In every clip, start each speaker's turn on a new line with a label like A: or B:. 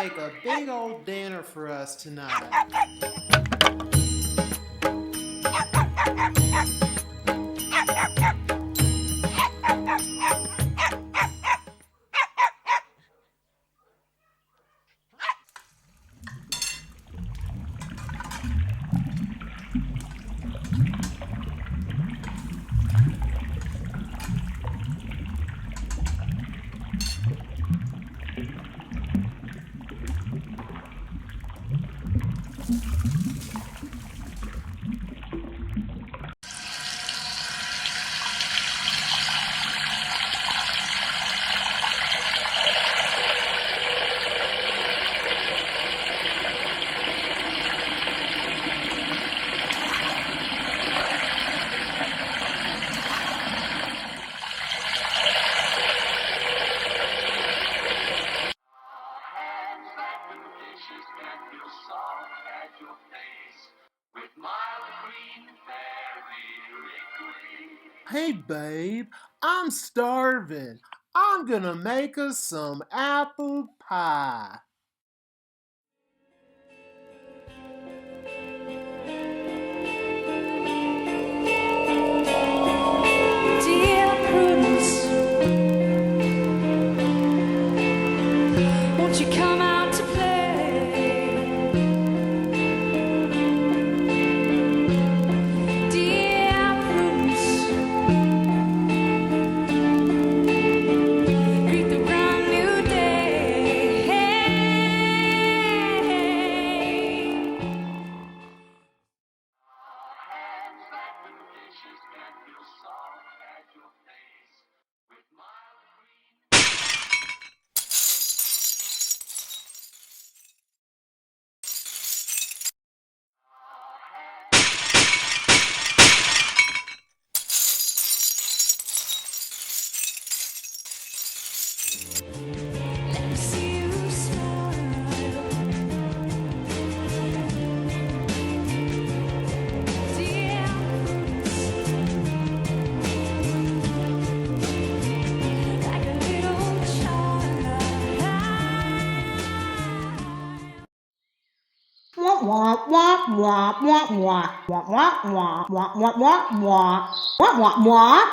A: make a big old dinner for us tonight. Hey babe, I'm starving. I'm gonna make us some apple pie.
B: Dear Prudence, won't you come out to play? Dear Prudence, greet the brand new day. Hands like the dishes can feel soft at your face with mild green. Let me see you smile. Dear Prudence, like a little child.
C: Wah wah wah wah wah wah wah wah wah wah wah wah wah wah wah.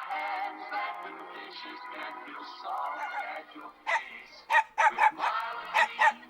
B: Hands like the dishes can feel soft at your face with mild green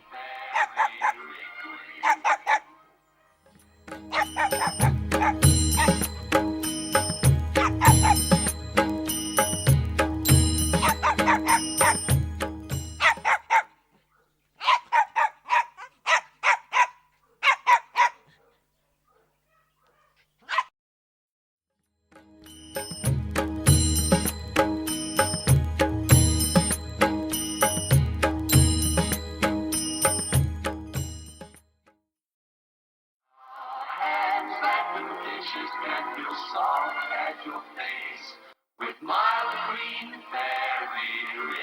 B: Hands like the dishes can feel soft at your face with mild green fairy